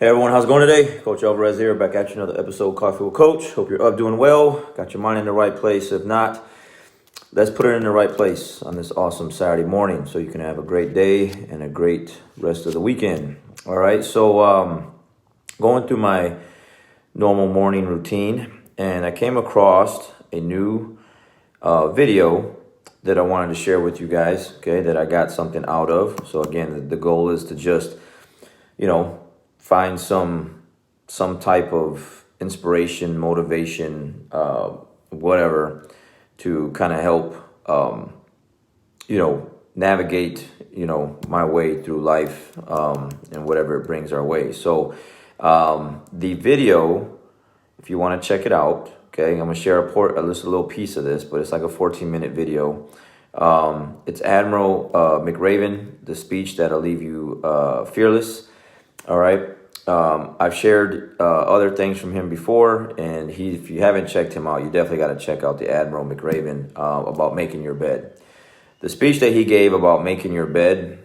Hey everyone, how's it going today? Coach Alvarez here, back at you another episode of Coffee with Coach. Hope you're up doing well, got your mind in the right place. If not, let's put it in the right place on this awesome Saturday morning so you can have a great day and a great rest of the weekend. All right, so going through my normal morning routine, and I came across a new video that I wanted to share with you guys, okay, that I got something out of. So again, the goal is to just, find some type of inspiration, motivation, whatever, to kind of help, navigate, my way through life, and whatever it brings our way. So the video, if you want to check it out, okay, I'm gonna share just a little piece of this, but it's like a 14-minute video. It's Admiral McRaven, the speech that'll leave you fearless. All right. I've shared other things from him before, and if you haven't checked him out, you definitely got to check out the Admiral McRaven about making your bed. The speech that he gave about making your bed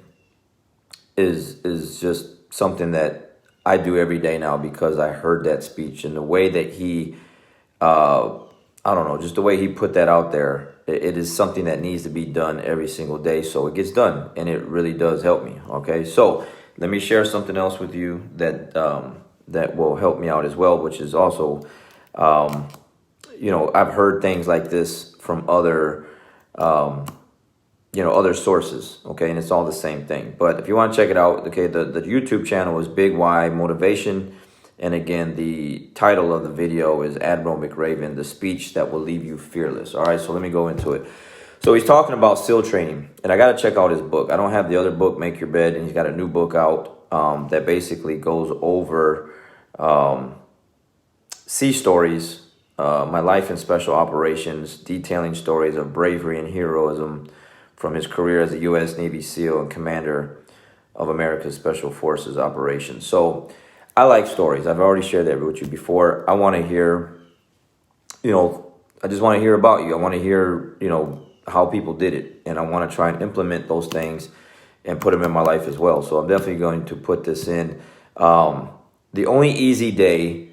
is just something that I do every day now because I heard that speech, and the way that he, just the way he put that out there, it is something that needs to be done every single day, so it gets done, and it really does help me. Okay, so let me share something else with you that that will help me out as well, which is also, I've heard things like this from other, other sources, okay, and it's all the same thing. But if you want to check it out, okay, the YouTube channel is Big Y Motivation, and again, the title of the video is Admiral McRaven, the speech that will leave you fearless. All right, so let me go into it. So he's talking about SEAL training, and I got to check out his book. I don't have the other book, Make Your Bed, and he's got a new book out that basically goes over sea stories, my life in special operations, detailing stories of bravery and heroism from his career as a U.S. Navy SEAL and commander of America's Special Forces operations. So I like stories. I've already shared that with you before. I want to hear, I just want to hear about you. I want to hear, how people did it, and I want to try and implement those things and put them in my life as well. So I'm definitely going to put this in. The only easy day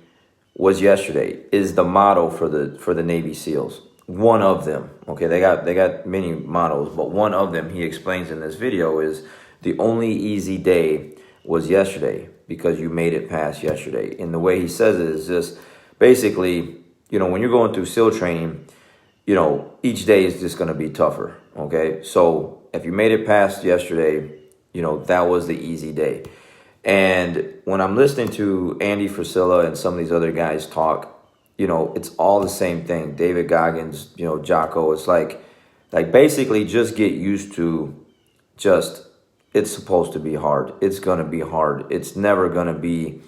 was yesterday is the motto for the Navy SEALs. One of them, okay, they got many mottos, but one of them he explains in this video is the only easy day was yesterday because you made it past yesterday. And the way he says it is just basically, when you're going through SEAL training, each day is just going to be tougher, okay? So if you made it past yesterday, that was the easy day. And when I'm listening to Andy Frisella and some of these other guys talk, it's all the same thing. David Goggins, Jocko, it's like basically just get used to it's supposed to be hard. It's going to be hard. It's never going to be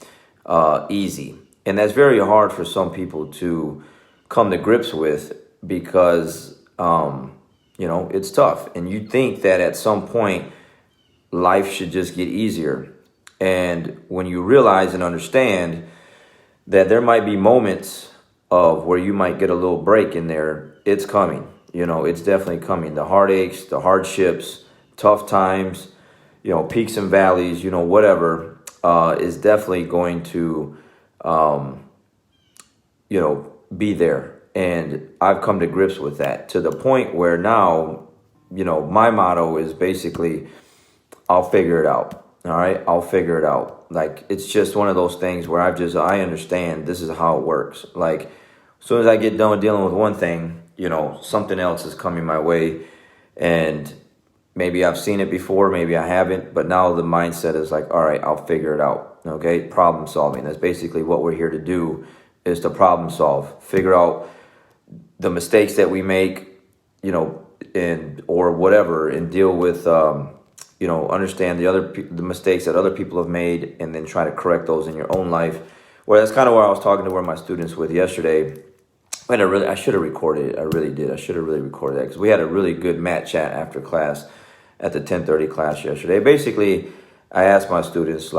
easy. And that's very hard for some people to come to grips with, because it's tough, and you think that at some point life should just get easier. And when you realize and understand that there might be moments of where you might get a little break in there, it's coming. It's definitely coming. The heartaches, the hardships, tough times, peaks and valleys, whatever, is definitely going to be there. And I've come to grips with that to the point where now, my motto is basically, I'll figure it out. All right, I'll figure it out. Like, it's just one of those things where I understand this is how it works. Like, as soon as I get done with dealing with one thing, something else is coming my way. And maybe I've seen it before, maybe I haven't. But now the mindset is like, all right, I'll figure it out. Okay, problem solving. That's basically what we're here to do, is to problem solve, figure out the mistakes that we make, or whatever, and deal with, understand the mistakes that other people have made, and then try to correct those in your own life. Well, that's kind of where I was talking to my students with yesterday. And I should have recorded it. I really did. I should have really recorded that, because we had a really good mat chat after class at the 10:30 class yesterday. Basically, I asked my students,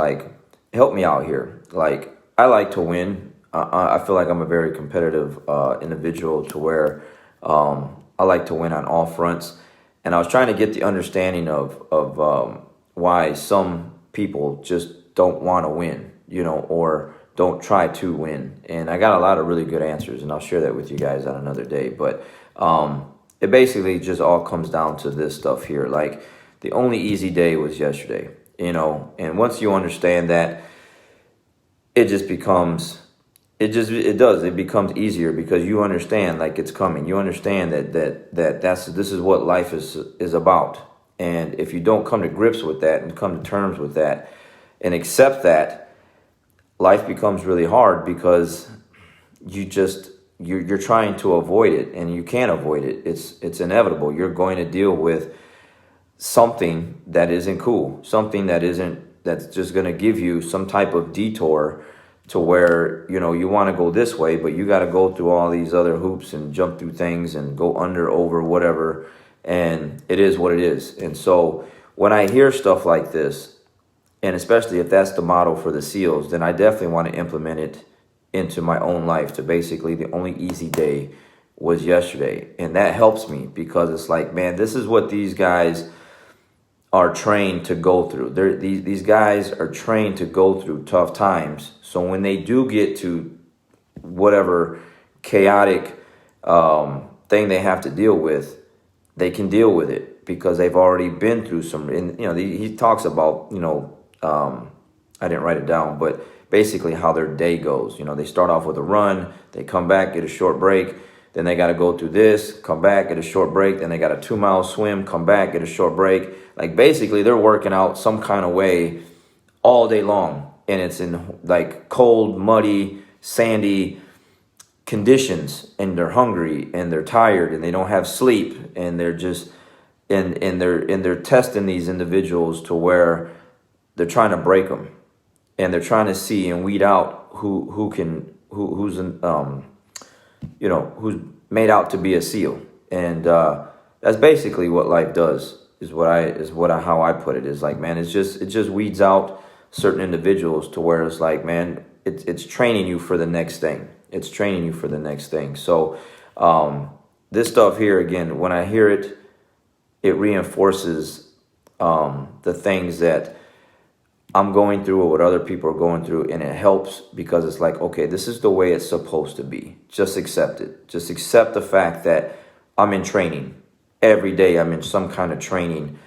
help me out here. I like to win. I feel like I'm a very competitive individual, to where I like to win on all fronts. And I was trying to get the understanding of why some people just don't want to win. or don't try to win. And I got a lot of really good answers, and I'll share that with you guys on another day. But it basically just all comes down to this stuff here. Like, the only easy day was yesterday, and once you understand that, it just becomes, it becomes easier, because you understand, like, it's coming. You understand this is what life is about. And if you don't come to grips with that and come to terms with that and accept that, life becomes really hard, because you're trying to avoid it, and you can't avoid it. It's inevitable. You're going to deal with something that isn't cool, something that's just going to give you some type of detour to where, you want to go this way, but you got to go through all these other hoops and jump through things and go under, over, whatever. And it is what it is. And so when I hear stuff like this, and especially if that's the model for the SEALs, then I definitely want to implement it into my own life. To basically, the only easy day was yesterday. And that helps me, because it's like, man, this is what these guys are trained to go through. These guys are trained to go through tough times. So when they do get to whatever chaotic thing they have to deal with, they can deal with it, because they've already been through some. And he talks about, I didn't write it down, but basically how their day goes. They start off with a run, they come back, get a short break, then they got to go through this, come back, get a short break, then they got a 2-mile swim, come back, get a short break. Like, basically, they're working out some kind of way all day long, and it's in like cold, muddy, sandy conditions, and they're hungry, and they're tired, and they don't have sleep, and they're just and they're testing these individuals to where they're trying to break them, and they're trying to see and weed out who's made out to be a SEAL. And that's basically what life does. How I put it is, like, man, it just weeds out certain individuals to where it's like, man, it's training you for the next thing. It's training you for the next thing. So this stuff here, again, when I hear it, it reinforces the things that I'm going through or what other people are going through, and it helps, because it's like, okay, this is the way it's supposed to be. Just accept it. Just accept the fact that I'm in training. Every day I'm in some kind of training,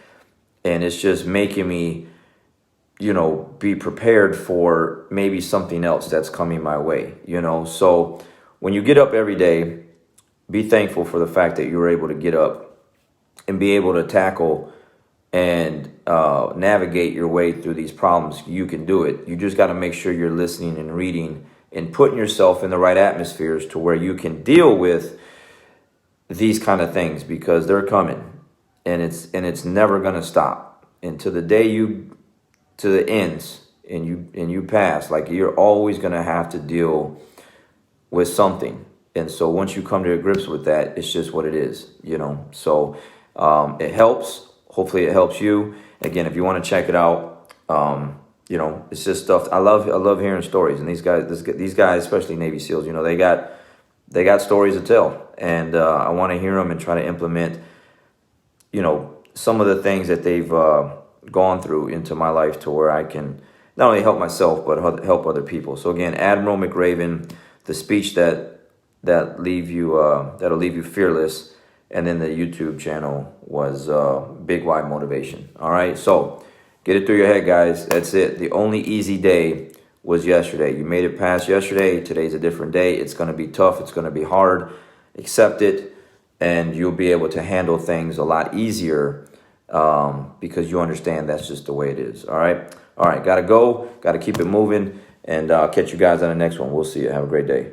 and it's just making me, be prepared for maybe something else that's coming my way, So when you get up every day, be thankful for the fact that you were able to get up and be able to tackle and navigate your way through these problems. You can do it. You just got to make sure you're listening and reading and putting yourself in the right atmospheres to where you can deal with these kind of things, because they're coming, and it's never going to stop. And to the day to the ends, and you pass, like, you're always going to have to deal with something. And so once you come to grips with that, it's just what it is, So it helps. Hopefully it helps you. Again, if you want to check it out, it's just stuff. I love hearing stories, and these guys, especially Navy SEALs, they got stories to tell, and I want to hear them and try to implement, some of the things that they've gone through into my life, to where I can not only help myself but help other people. So again, Admiral McRaven, the speech that'll leave you fearless, and then the YouTube channel was Big Y Motivation. All right, so get it through your head, guys. That's it. The only easy day was yesterday. You made it past yesterday. Today's a different day. It's going to be tough. It's going to be hard. Accept it, and you'll be able to handle things a lot easier, because you understand that's just the way it is. All right. Got to go. Got to keep it moving, and I'll catch you guys on the next one. We'll see you. Have a great day.